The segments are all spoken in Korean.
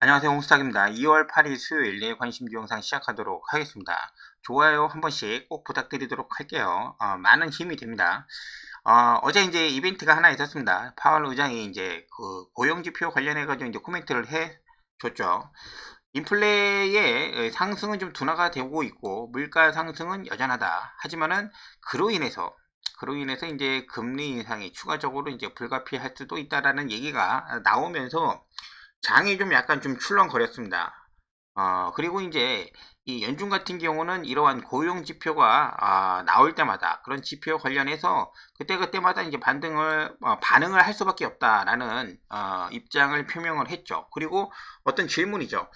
안녕하세요. 홍수탁입니다. 2월 8일 수요일 내 관심주 영상 시작하도록 하겠습니다. 좋아요 한 번씩 꼭 부탁드리도록 할게요. 많은 힘이 됩니다. 어제 이제 이벤트가 하나 있었습니다. 파월 의장이 이제 그 고용지표 관련해가지고 이제 코멘트를 해 줬죠. 인플레의 상승은 좀 둔화가 되고 있고 물가 상승은 여전하다. 하지만은 그로 인해서 이제 금리 인상이 추가적으로 이제 불가피할 수도 있다라는 얘기가 나오면서 장이 좀 약간 좀 출렁거렸습니다. 그리고 이제 이 연준 같은 경우는 이러한 고용 지표가 나올 때마다 그런 지표 관련해서 그때그때마다 이제 반응을 할 수밖에 없다라는 입장을 표명을 했죠. 그리고 어떤 질문이죠.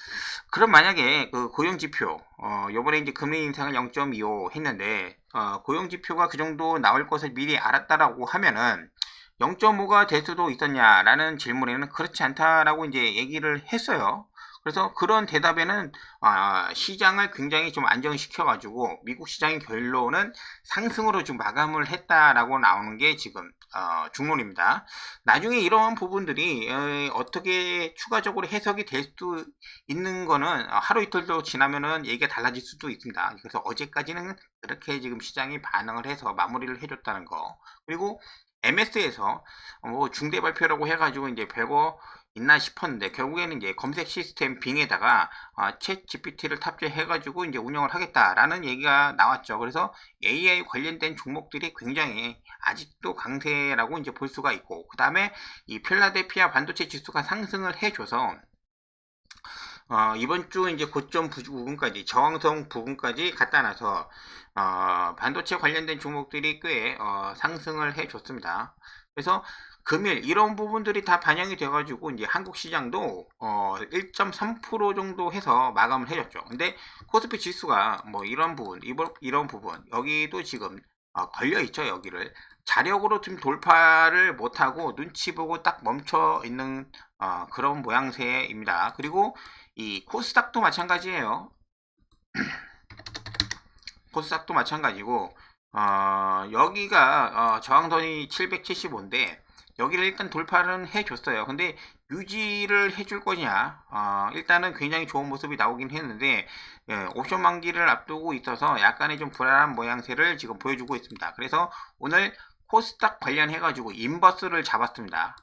그럼 만약에 그 고용 지표 요번에 이제 금리 인상을 0.25 했는데 고용 지표가 그 정도 나올 것을 미리 알았다라고 하면은 0.5가 될 수도 있었냐라는 질문에는 그렇지 않다라고 이제 얘기를 했어요. 그래서 그런 대답에는 시장을 굉장히 좀 안정시켜가지고 미국 시장의 결론은 상승으로 좀 마감을 했다라고 나오는 게 지금 중론입니다. 나중에 이러한 부분들이 어떻게 추가적으로 해석이 될 수도 있는 거는 하루 이틀도 지나면은 얘기가 달라질 수도 있습니다. 그래서 어제까지는 그렇게 지금 시장이 반응을 해서 마무리를 해줬다는 거. 그리고 MS에서 뭐 중대 발표라고 해가지고 이제 별거 있나 싶었는데 결국에는 이제 검색 시스템 빙에다가 챗 GPT를 탑재해가지고 이제 운영을 하겠다라는 얘기가 나왔죠. 그래서 AI 관련된 종목들이 굉장히 아직도 강세라고 이제 볼 수가 있고, 그 다음에 이 필라델피아 반도체 지수가 상승을 해줘서 이번 주 이제 고점 부근까지 저항성 부근까지 갖다 놔서 반도체 관련된 종목들이 꽤 상승을 해줬습니다. 그래서 금일 이런 부분들이 다 반영이 돼가지고 이제 한국 시장도 1.3% 정도 해서 마감을 해줬죠. 근데 코스피 지수가 뭐 이런 부분 여기도 지금 걸려 있죠. 여기를 자력으로 좀 돌파를 못하고 눈치 보고 딱 멈춰 있는 그런 모양새입니다. 그리고 이 코스닥도 마찬가지예요. 코스닥도 마찬가지고 여기가 저항선이 775인데 여기를 일단 돌파를 해줬어요. 근데 유지를 해줄 거냐, 일단은 굉장히 좋은 모습이 나오긴 했는데 옵션 만기를 앞두고 있어서 약간의 좀 불안한 모양새를 지금 보여주고 있습니다. 그래서 오늘 코스닥 관련해 가지고 인버스를 잡았습니다.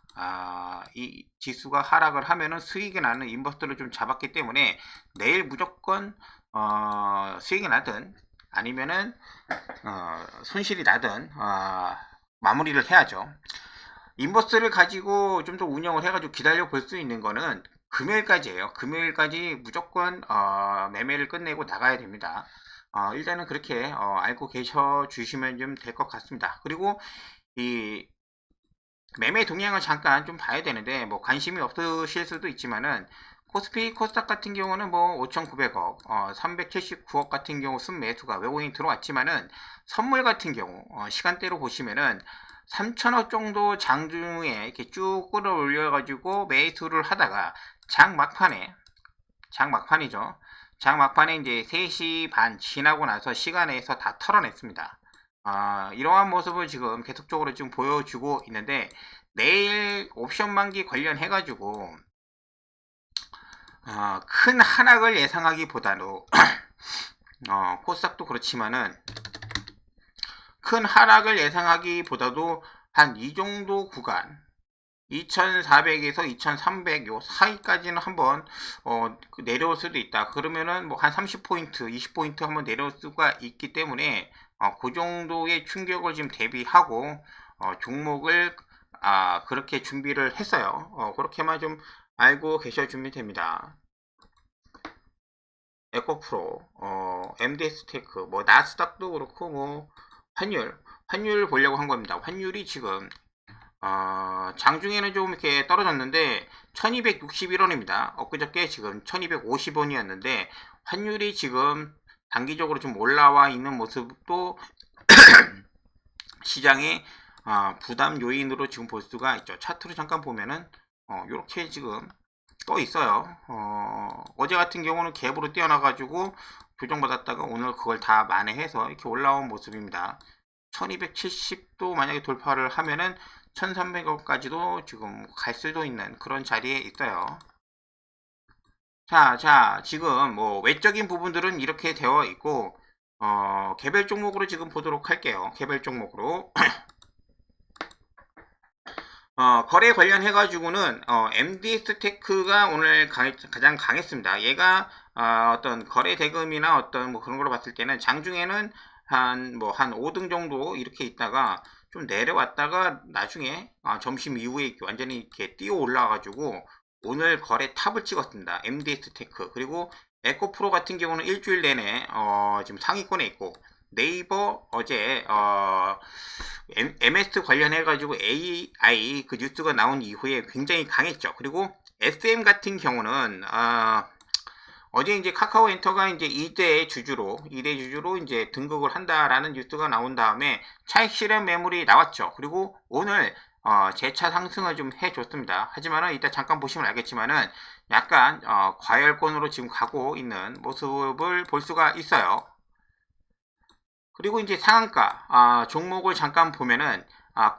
이 지수가 하락을 하면은 수익이 나는 인버스를 좀 잡았기 때문에 내일 무조건 수익이 나든 아니면은 손실이 나든 마무리를 해야죠. 인버스를 가지고 좀 더 운영을 해가지고 기다려 볼 수 있는 거는 금요일까지예요. 금요일까지 무조건 매매를 끝내고 나가야 됩니다. 일단은 그렇게 알고 계셔 주시면 좀 될 것 같습니다. 그리고 이 매매 동향을 잠깐 좀 봐야 되는데 뭐 관심이 없으실 수도 있지만은 코스피 코스닥 같은 경우는 뭐 5,900억 379억 같은 경우 순매수가 외국인이 들어왔지만은 선물 같은 경우 시간대로 보시면은 3천억 정도 장중에 이렇게 쭉 끌어올려 가지고 매수를 하다가 장막판이죠. 장막판에 이제 3시 반 지나고 나서 시간에서 다 털어냈습니다. 이러한 모습을 지금 계속적으로 지금 보여주고 있는데 내일 옵션 만기 관련해 가지고 큰 하락을 예상하기보다도 코스닥도 그렇지만은 큰 하락을 예상하기보다도 한 이 정도 구간 2400에서 2300 요 사이까지는 한번 내려올 수도 있다. 그러면은 뭐 한 30포인트, 20포인트 한번 내려올 수가 있기 때문에 그 정도의 충격을 지금 대비하고 종목을 그렇게 준비를 했어요. 그렇게만 좀 알고 계셔주면 됩니다. 에코프로, MD스테이크, 뭐 나스닥도 그렇고 뭐 환율 보려고 한 겁니다. 환율이 지금 장중에는 좀 이렇게 떨어졌는데 1261원입니다. 엊그저께 지금 1250원이었는데 환율이 지금 단기적으로 좀 올라와 있는 모습도 시장의 부담 요인으로 지금 볼 수가 있죠. 차트로 잠깐 보면은 이렇게 지금 떠 있어요. 어제 같은 경우는 갭으로 뛰어나가지고 교정받았다가 오늘 그걸 다 만회해서 이렇게 올라온 모습입니다. 1270도 만약에 돌파를 하면은 1300원까지도 지금 갈 수도 있는 그런 자리에 있어요. 자, 지금 뭐 외적인 부분들은 이렇게 되어 있고, 개별 종목으로 지금 보도록 할게요. 개별 종목으로. 거래 관련해가지고는, MDS 테크가 오늘 가장 강했습니다. 얘가, 어떤 거래 대금이나 어떤 뭐 그런 걸로 봤을 때는 장중에는 한 5등 정도 이렇게 있다가 좀 내려왔다가 나중에, 점심 이후에 완전히 이렇게 뛰어 올라와가지고 오늘 거래 탑을 찍었습니다. MDS 테크. 그리고 에코프로 같은 경우는 일주일 내내, 지금 상위권에 있고, 네이버 어제, MS 관련해가지고 AI 그 뉴스가 나온 이후에 굉장히 강했죠. 그리고 SM 같은 경우는, 어제 이제 카카오 엔터가 이제 2대 주주로 이제 등극을 한다라는 뉴스가 나온 다음에 차익 실현 매물이 나왔죠. 그리고 오늘 재차 상승을 좀 해줬습니다. 하지만은 이따 잠깐 보시면 알겠지만은 약간 과열권으로 지금 가고 있는 모습을 볼 수가 있어요. 그리고 이제 상한가 종목을 잠깐 보면은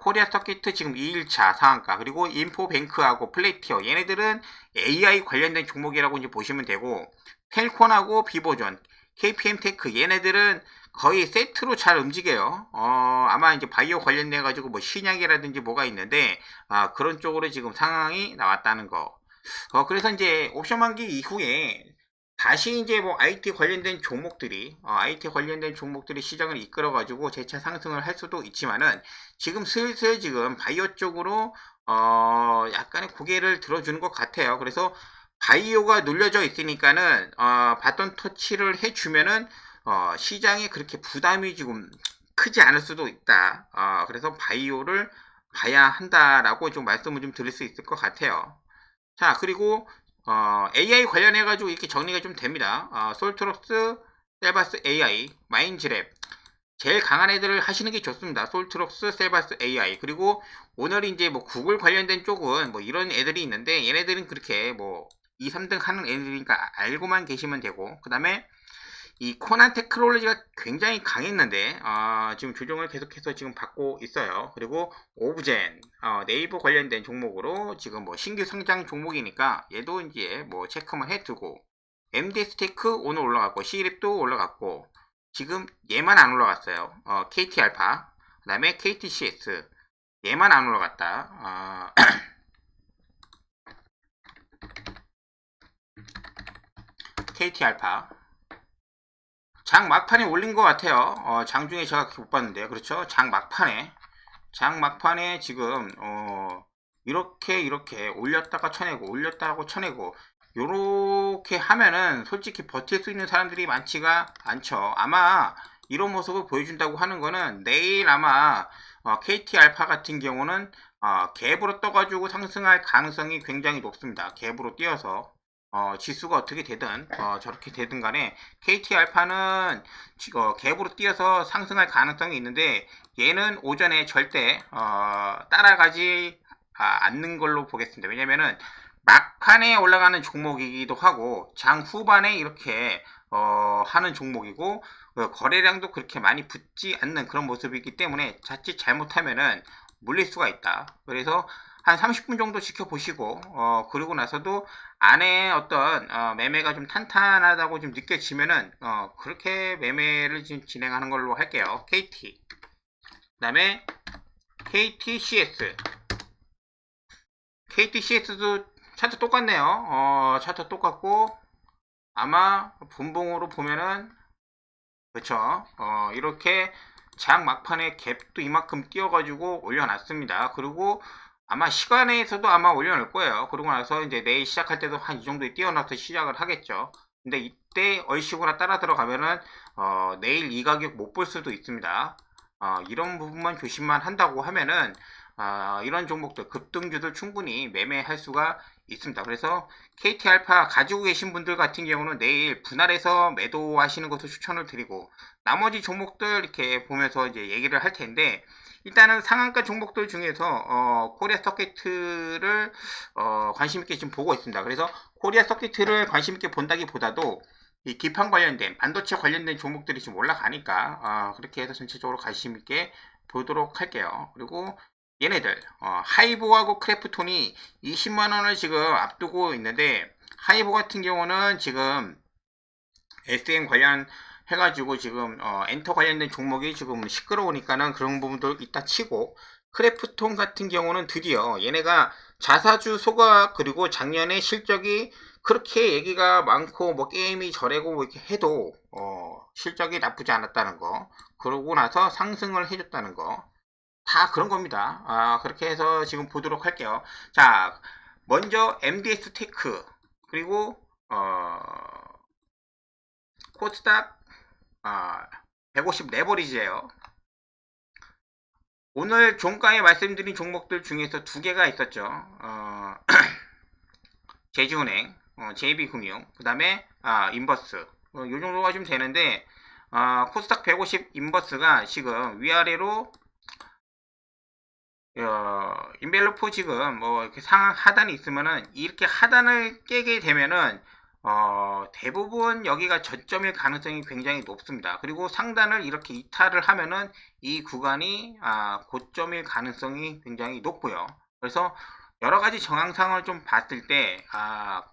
코리아 서킷 지금 2일차 상한가, 그리고 인포뱅크하고 플레이티어 얘네들은 AI 관련된 종목이라고 이제 보시면 되고, 텔콘하고 비보존, KPM테크 얘네들은 거의 세트로 잘 움직여요. 아마 이제 바이오 관련돼 가지고 뭐 신약이라든지 뭐가 있는데 그런 쪽으로 지금 상황이 나왔다는 거. 그래서 이제 옵션 만기 이후에 다시 이제 뭐 IT 관련된 종목들이 시장을 이끌어 가지고 재차 상승을 할 수도 있지만은 지금 슬슬 지금 바이오 쪽으로 약간의 고개를 들어주는 것 같아요. 그래서 바이오가 눌려져 있으니까는 바톤 터치를 해주면은 시장에 그렇게 부담이 지금 크지 않을 수도 있다. 그래서 바이오를 봐야 한다라고 좀 말씀을 좀 드릴 수 있을 것 같아요. 자, 그리고 AI 관련해가지고 이렇게 정리가 좀 됩니다. 솔트럭스, 셀바스 AI, 마인즈랩. 제일 강한 애들을 하시는 게 좋습니다. 솔트럭스, 셀바스 AI. 그리고 오늘 이제 뭐 구글 관련된 쪽은 뭐 이런 애들이 있는데 얘네들은 그렇게 뭐 2, 3등 하는 애들이니까 알고만 계시면 되고, 그 다음에 이 코난 테크놀로지가 굉장히 강했는데 지금 조정을 계속해서 지금 받고 있어요. 그리고 오브젠 네이버 관련된 종목으로 지금 뭐 신규 성장 종목이니까 얘도 이제 뭐 체크만 해두고, MDS 테크 오늘 올라갔고 C랩도 올라갔고, 지금 얘만 안 올라갔어요. KT 알파, 그 다음에 KTCS 얘만 안 올라갔다. KT 알파 장 막판에 올린 것 같아요. 장중에 제가 못 봤는데요. 그렇죠? 장 막판에 지금 이렇게 올렸다가 쳐내고 요렇게 하면은 솔직히 버틸 수 있는 사람들이 많지가 않죠. 아마 이런 모습을 보여준다고 하는 거는 내일 아마 KT 알파 같은 경우는 갭으로 떠가지고 상승할 가능성이 굉장히 높습니다. 갭으로 뛰어서 지수가 어떻게 되든 저렇게 되든 간에 KT 알파는 갭으로 뛰어서 상승할 가능성이 있는데 얘는 오전에 절대 따라가지 않는 걸로 보겠습니다. 왜냐면은 막판에 올라가는 종목이기도 하고 장 후반에 이렇게 하는 종목이고, 거래량도 그렇게 많이 붙지 않는 그런 모습이기 때문에 자칫 잘못하면은 물릴 수가 있다. 그래서 한 30분 정도 지켜보시고 그러고 나서도 안에 어떤 매매가 좀 탄탄하다고 좀 느껴지면은 그렇게 매매를 지금 진행하는 걸로 할게요. KT 그 다음에 KTCS도 차트 똑같네요. 차트 똑같고 아마 분봉으로 보면은 그렇죠. 이렇게 장 막판에 갭도 이만큼 띄워가지고 올려놨습니다. 그리고 아마 시간에서도 아마 올려놓을 거예요. 그러고 나서 이제 내일 시작할 때도 한 이 정도에 띄워놔서 시작을 하겠죠. 근데 이때 얼씨구나 따라 들어가면은 내일 이 가격 못 볼 수도 있습니다. 이런 부분만 조심만 한다고 하면은 이런 종목들 급등주들 충분히 매매할 수가 있습니다. 그래서 KT 알파 가지고 계신 분들 같은 경우는 내일 분할해서 매도하시는 것을 추천을 드리고, 나머지 종목들 이렇게 보면서 이제 얘기를 할 텐데, 일단은 상한가 종목들 중에서 코리아 서킷을 관심 있게 지금 보고 있습니다. 그래서 코리아 서킷을 관심 있게 본다기보다도 이 기판 관련된 반도체 관련된 종목들이 지금 올라가니까 그렇게 해서 전체적으로 관심 있게 보도록 할게요. 그리고 얘네들 하이브하고 크래프톤이 20만원을 지금 앞두고 있는데 하이브 같은 경우는 지금 SM 관련 해가지고 지금 엔터 관련된 종목이 지금 시끄러우니까는 그런 부분도 있다 치고, 크래프톤 같은 경우는 드디어 얘네가 자사주 소각, 그리고 작년에 실적이 그렇게 얘기가 많고 뭐 게임이 저래고 뭐 이렇게 해도 실적이 나쁘지 않았다는 거, 그러고 나서 상승을 해줬다는 거, 다 그런 겁니다. 그렇게 해서 지금 보도록 할게요. 자, 먼저 MDS 테크, 그리고 코스닥 150 레버리지예요. 오늘 종가에 말씀드린 종목들 중에서 두 개가 있었죠. 제주은행, JB금융, 그 다음에 인버스. 요 정도가 좀 되는데, 코스닥 150 인버스가 지금 위아래로 인벨로프 지금 뭐 이렇게 상하 하단이 있으면은 이렇게 하단을 깨게 되면은 대부분 여기가 저점일 가능성이 굉장히 높습니다. 그리고 상단을 이렇게 이탈을 하면은 이 구간이 고점일 가능성이 굉장히 높고요. 그래서 여러 가지 정황상을 좀 봤을 때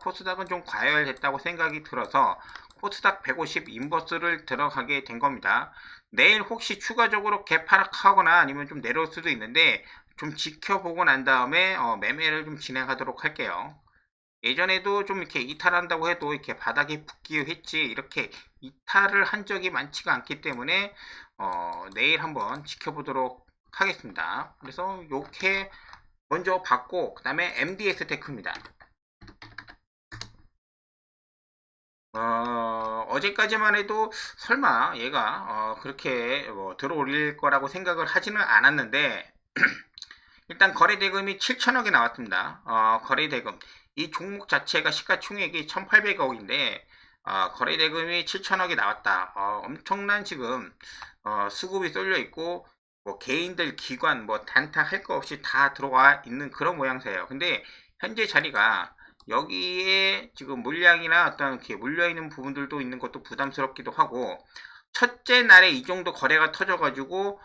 코스닥은 좀 과열됐다고 생각이 들어서 코스닥 150 인버스를 들어가게 된 겁니다. 내일 혹시 추가적으로 개파락하거나 아니면 좀 내려올 수도 있는데 좀 지켜보고 난 다음에 매매를 좀 진행하도록 할게요. 예전에도 좀 이렇게 이탈한다고 해도 이렇게 바닥에 붙기도 했지, 이렇게 이탈을 한 적이 많지가 않기 때문에 내일 한번 지켜보도록 하겠습니다. 그래서 이렇게 먼저 받고, 그 다음에 MDS 테크입니다. 어제까지만 해도 설마 얘가 그렇게 들어올릴 거라고 생각을 하지는 않았는데 일단 거래대금이 7천억이 나왔습니다. 거래대금, 이 종목 자체가 시가총액이 1800억인데 거래대금이 7천억이 나왔다. 엄청난 지금 수급이 쏠려 있고 뭐 개인들, 기관, 뭐 단타 할 거 없이 다 들어와 있는 그런 모양새예요. 근데 현재 자리가 여기에 지금 물량이나 어떤 이렇게 물려있는 부분들도 있는 것도 부담스럽기도 하고, 첫째 날에 이 정도 거래가 터져가지고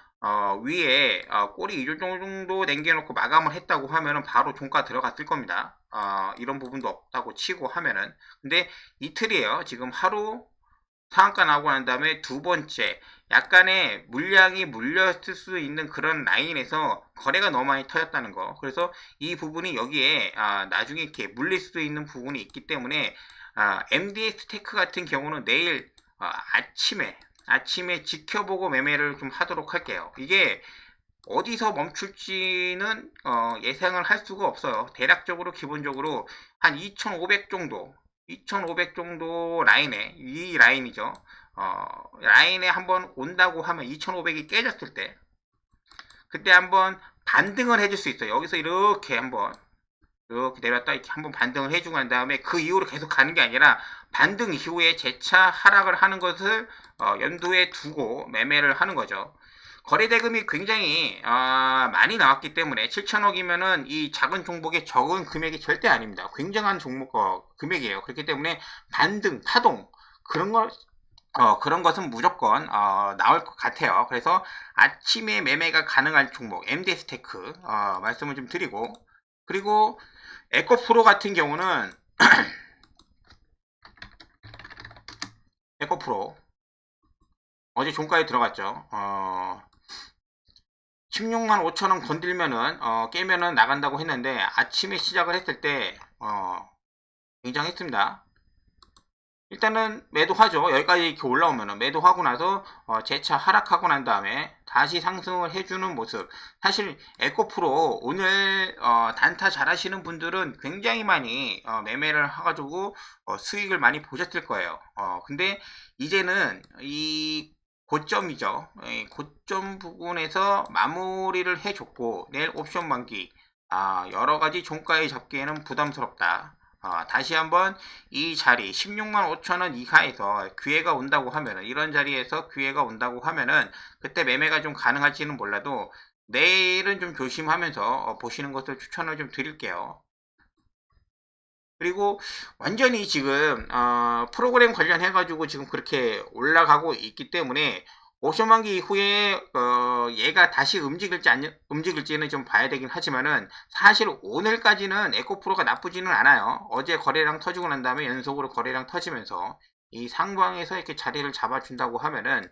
위에 꼬리 이 정도 남겨놓고 마감을 했다고 하면은 바로 종가 들어갔을 겁니다. 이런 부분도 없다고 치고 하면은. 근데 이틀이에요. 지금 하루 상한가 나오고 난 다음에 두 번째 약간의 물량이 물렸을 수 있는 그런 라인에서 거래가 너무 많이 터졌다는 거. 그래서 이 부분이 여기에 나중에 이렇게 물릴 수 있는 부분이 있기 때문에 MDS 테크 같은 경우는 내일 아침에 지켜보고 매매를 좀 하도록 할게요. 이게 어디서 멈출지는 예상을 할 수가 없어요. 대략적으로 기본적으로 한 2500 정도, 2500 정도 라인에, 이 라인이죠. 라인에 한번 온다고 하면 2500이 깨졌을 때 그때 한번 반등을 해줄 수 있어요. 여기서 이렇게 한번 이렇게 내렸다 이렇게 한번 반등을 해주고 난 다음에 그 이후로 계속 가는 게 아니라 반등 이후에 재차 하락을 하는 것을 염두에 두고 매매를 하는 거죠. 거래대금이 굉장히 많이 나왔기 때문에 7천억이면은 이 작은 종목의 적은 금액이 절대 아닙니다. 굉장한 종목 금액이에요. 그렇기 때문에 반등, 파동 그런 것은 무조건 나올 것 같아요. 그래서 아침에 매매가 가능한 종목 MDS 테크 말씀을 좀 드리고, 그리고 에코프로 같은 경우는 에코프로 어제 종가에 들어갔죠. 16만 5천원 건들면은 깨면은 나간다고 했는데 아침에 시작을 했을 때 굉장했습니다. 일단은 매도하죠. 여기까지 이렇게 올라오면은 매도하고 나서 재차 하락하고 난 다음에 다시 상승을 해주는 모습. 사실 에코프로 오늘 단타 잘 하시는 분들은 굉장히 많이 매매를 해가지고 수익을 많이 보셨을 거예요. 근데 이제는 이 고점이죠. 고점 부분에서 마무리를 해줬고 내일 옵션 만기 여러가지 종가에 잡기에는 부담스럽다. 다시 한번 이 자리 16만 5천원 이하에서 기회가 온다고 하면은, 이런 자리에서 기회가 온다고 하면은 그때 매매가 좀 가능할지는 몰라도 내일은 좀 조심하면서 보시는 것을 추천을 좀 드릴게요. 그리고 완전히 지금 프로그램 관련해 가지고 지금 그렇게 올라가고 있기 때문에 옵션 만기 이후에 얘가 다시 움직일지는 좀 봐야 되긴 하지만은 사실 오늘까지는 에코프로가 나쁘지는 않아요. 어제 거래량 터지고 난 다음에 연속으로 거래량 터지면서 이 상방에서 이렇게 자리를 잡아준다고 하면은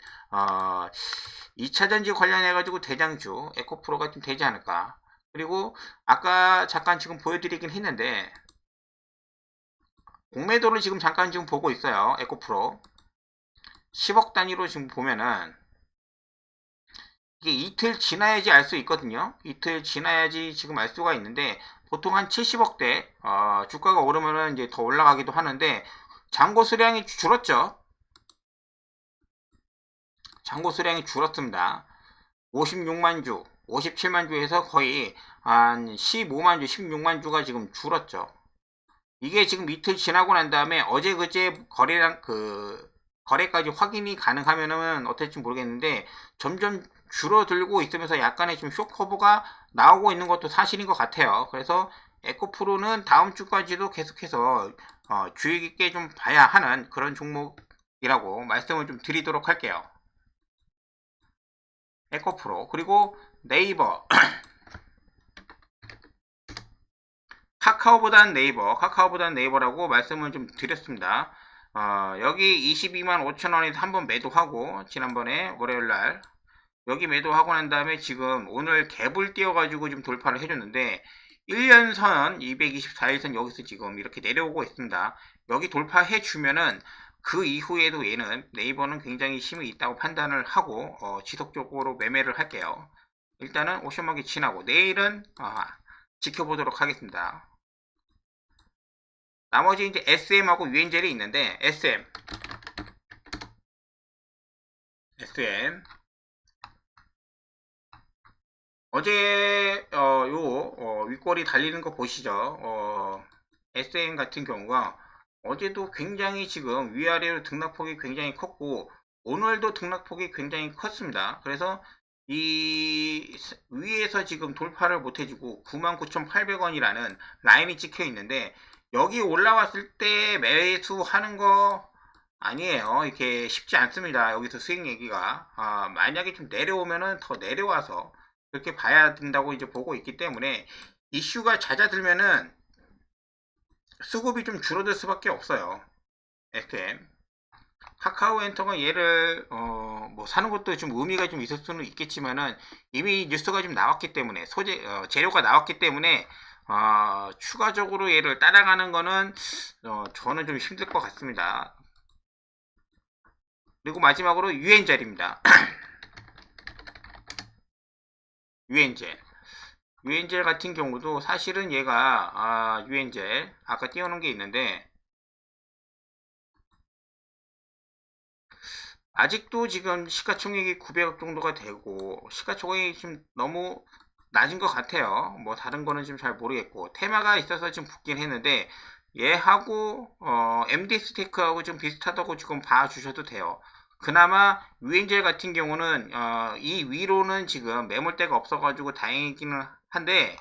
2차전지 관련해 가지고 대장주 에코프로가 좀 되지 않을까. 그리고 아까 잠깐 지금 보여드리긴 했는데 공매도를 지금 잠깐 지금 보고 있어요. 에코프로 10억 단위로 지금 보면은 이게 이틀 지나야지 알 수 있거든요. 이틀 지나야지 지금 알 수가 있는데 보통 한 70억대 주가가 오르면은 이제 더 올라가기도 하는데 잔고 수량이 줄었죠. 잔고 수량이 줄었습니다. 56만 주, 57만 주에서 거의 한 15만 주, 16만 주가 지금 줄었죠. 이게 지금 이틀 지나고 난 다음에 어제 그제 거래량 거래까지 확인이 가능하면은 어떨지 모르겠는데 점점 줄어들고 있으면서 약간의 좀 쇼커브가 나오고 있는 것도 사실인 것 같아요. 그래서 에코프로는 다음 주까지도 계속해서 주의 깊게 좀 봐야 하는 그런 종목이라고 말씀을 좀 드리도록 할게요. 에코프로 그리고 네이버 카카오보단 네이버라고 말씀을 좀 드렸습니다. 여기 22만 5천원에서 한번 매도하고 지난번에 월요일날 여기 매도하고 난 다음에 지금 오늘 갭을 띄워가지고 좀 돌파를 해줬는데 1년선 224일선 여기서 지금 이렇게 내려오고 있습니다. 여기 돌파해주면은 그 이후에도 얘는 네이버는 굉장히 힘이 있다고 판단을 하고 지속적으로 매매를 할게요. 일단은 옵션마켓 지나고 내일은 지켜보도록 하겠습니다. 나머지 이제 SM하고 유엔젤이 있는데 SM 어제 윗꼬리 달리는 거 보시죠. SM 같은 경우가 어제도 굉장히 지금 위아래로 등락폭이 굉장히 컸고 오늘도 등락폭이 굉장히 컸습니다. 그래서 이 위에서 지금 돌파를 못 해주고 99,800원이라는 라인이 찍혀 있는데 여기 올라왔을 때 매수하는 거 아니에요. 이렇게 쉽지 않습니다. 여기서 수익 얘기가 만약에 좀 내려오면은 더 내려와서 그렇게 봐야 된다고 이제 보고 있기 때문에 이슈가 잦아들면은 수급이 좀 줄어들 수밖에 없어요. SM 카카오 엔터가 얘를 뭐 사는 것도 좀 의미가 좀 있을 수는 있겠지만은 이미 뉴스가 좀 나왔기 때문에 재료가 나왔기 때문에 추가적으로 얘를 따라가는 거는 저는 좀 힘들 것 같습니다. 그리고 마지막으로 유엔젤입니다. 유엔젤 같은 경우도 사실은 얘가 유엔젤 아까 띄워놓은 게 있는데 아직도 지금 시가총액이 900억 정도가 되고 시가총액이 좀 너무 낮은 것 같아요. 뭐 다른 거는 지금 잘 모르겠고 테마가 있어서 지금 붙긴 했는데 얘하고 MD 스테이크하고 좀 비슷하다고 지금 봐주셔도 돼요. 그나마 유엔젤 같은 경우는 이 위로는 지금 매물대가 없어가지고 다행이기는 한데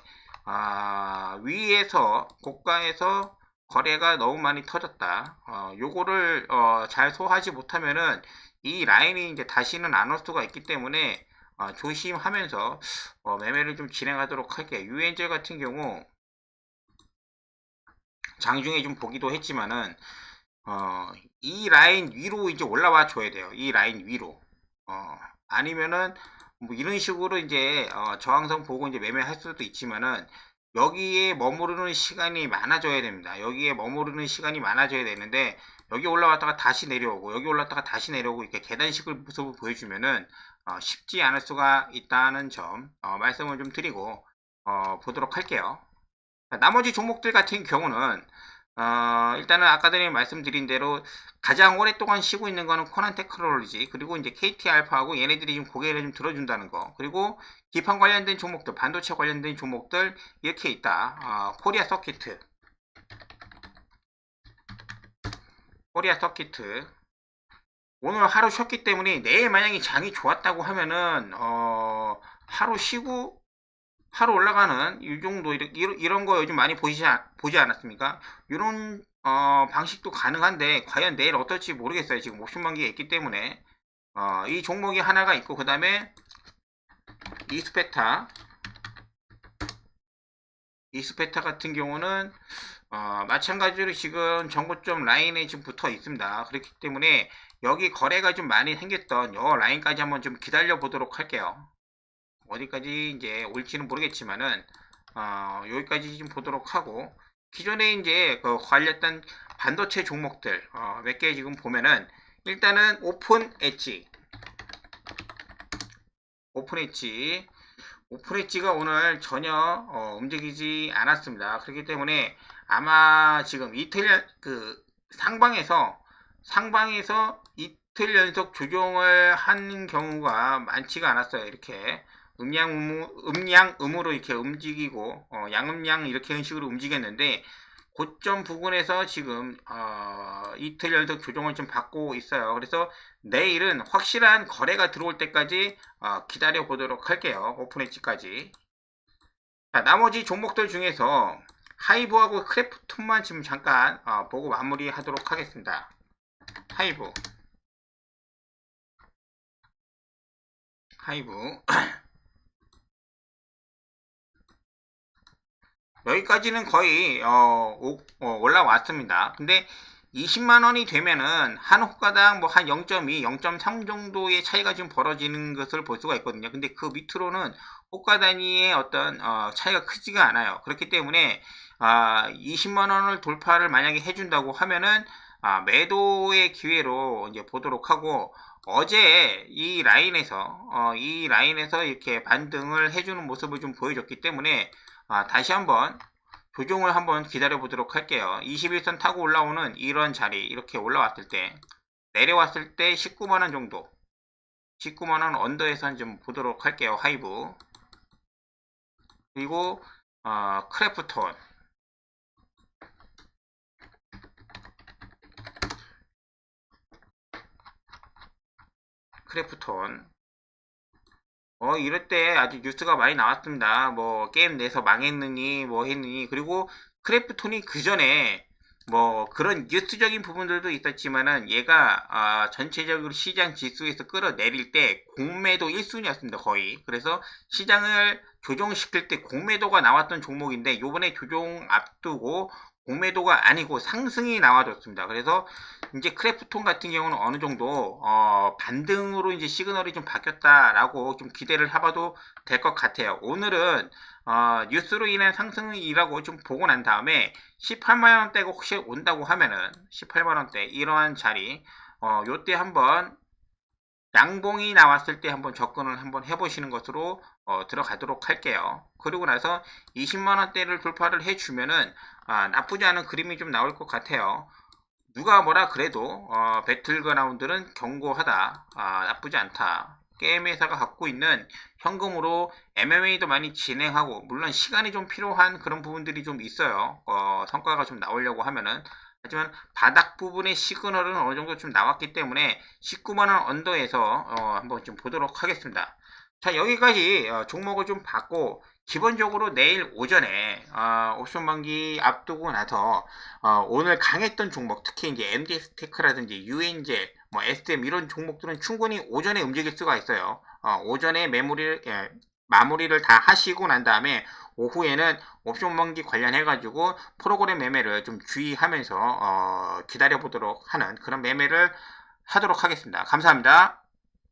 위에서 고가에서 거래가 너무 많이 터졌다. 요거를 잘 소화하지 못하면은 이 라인이 이제 다시는 안 올 수가 있기 때문에 조심하면서 매매를 좀 진행하도록 할게요. 유엔젤 같은 경우 장중에 좀 보기도 했지만은 이 라인 위로 이제 올라와 줘야 돼요. 이 라인 위로. 아니면은 뭐 이런 식으로 이제 저항선 보고 이제 매매할 수도 있지만은 여기에 머무르는 시간이 많아져야 됩니다. 여기에 머무르는 시간이 많아져야 되는데 여기 올라왔다가 다시 내려오고 여기 올라왔다가 다시 내려오고 이렇게 계단식을 모습을 보여주면은 쉽지 않을 수가 있다는 점 말씀을 좀 드리고 보도록 할게요. 나머지 종목들 같은 경우는 일단은 아까 전에 말씀드린 대로 가장 오랫동안 쉬고 있는 거는 코난 테크놀로지 그리고 이제 KT 알파하고 얘네들이 좀 고개를 좀 들어준다는 거 그리고 기판 관련된 종목들 반도체 관련된 종목들 이렇게 있다. 코리아 서키트 오늘 하루 쉬었기 때문에 내일 만약에 장이 좋았다고 하면은 하루 쉬고 하루 올라가는 이 정도 이런 거 요즘 많이 보지 않았습니까? 이런 방식도 가능한데 과연 내일 어떨지 모르겠어요. 지금 옵션 만기가 있기 때문에 이 종목이 하나가 있고, 그 다음에 이스페타 같은 경우는 마찬가지로 지금 정고점 라인에 지금 붙어 있습니다. 그렇기 때문에 여기 거래가 좀 많이 생겼던 요 라인까지 한번 좀 기다려 보도록 할게요. 어디까지 이제 올지는 모르겠지만은 여기까지 좀 보도록 하고, 기존에 이제 그 관련된 반도체 종목들 몇 개 지금 보면은, 일단은 오픈 엣지가 오늘 전혀 움직이지 않았습니다. 그렇기 때문에 아마 지금 이틀 상방에서 이틀 연속 조정을 하는 경우가 많지가 않았어요. 이렇게 음양음으로 이렇게 움직이고 양음양 이렇게 식으로 움직였는데, 고점 부분에서 지금 이틀 연속 조정을 좀 받고 있어요. 그래서 내일은 확실한 거래가 들어올 때까지 기다려 보도록 할게요. 오픈 엣지까지. 자, 나머지 종목들 중에서 하이브하고 크래프톤만 지금 잠깐 보고 마무리 하도록 하겠습니다. 하이브 여기까지는 거의 올라왔습니다. 근데 20만원이 되면은 한 호가당 뭐 한 0.2, 0.3 정도의 차이가 좀 벌어지는 것을 볼 수가 있거든요. 근데 그 밑으로는 호가 단위의 어떤 차이가 크지가 않아요. 그렇기 때문에 20만원을 돌파를 만약에 해준다고 하면은 매도의 기회로 이제 보도록 하고, 어제 이 라인에서 이렇게 반등을 해주는 모습을 좀 보여줬기 때문에 다시 한번 조정을 한번 기다려 보도록 할게요. 21선 타고 올라오는 이런 자리, 이렇게 올라왔을 때, 내려왔을 때 19만원 정도, 19만원 언더에서 좀 보도록 할게요. 하이브. 그리고 크래프톤 이럴 때 아주 뉴스가 많이 나왔습니다. 뭐 게임 내서 망했느니 뭐 했느니. 그리고 크래프톤이 그 전에 뭐 그런 뉴스적인 부분들도 있었지만은, 얘가 전체적으로 시장 지수에서 끌어내릴 때 공매도 1순위였습니다. 거의. 그래서 시장을 조정시킬 때 공매도가 나왔던 종목인데, 요번에 조정 앞두고 공매도가 아니고 상승이 나와줬습니다. 그래서 이제 크래프톤 같은 경우는 어느 정도 반등으로 이제 시그널이 좀 바뀌었다라고 좀 기대를 해봐도 될 것 같아요. 오늘은 뉴스로 인한 상승이라고 좀 보고 난 다음에 18만원대가 혹시 온다고 하면은 18만원대 이러한 자리 요때 한번 양봉이 나왔을 때 한번 접근을 한번 해보시는 것으로 들어가도록 할게요. 그리고 나서 20만원대를 돌파를 해주면은 나쁘지 않은 그림이 좀 나올 것 같아요. 누가 뭐라 그래도 배틀그라운드는 견고하다, 나쁘지 않다. 게임 회사가 갖고 있는 현금으로 MMA도 많이 진행하고, 물론 시간이 좀 필요한 그런 부분들이 좀 있어요. 성과가 좀 나오려고 하면은. 하지만 바닥 부분의 시그널은 어느 정도 좀 나왔기 때문에 19만원 언더에서 한번 좀 보도록 하겠습니다. 자, 여기까지 종목을 좀 봤고, 기본적으로 내일 오전에 옵션 만기 앞두고 나서 오늘 강했던 종목, 특히 이제 MD스테크라든지 유엔젤, 뭐 SM 이런 종목들은 충분히 오전에 움직일 수가 있어요. 오전에 마무리를 다 하시고 난 다음에 오후에는 옵션 만기 관련해 가지고 프로그램 매매를 좀 주의하면서 기다려 보도록 하는 그런 매매를 하도록 하겠습니다. 감사합니다.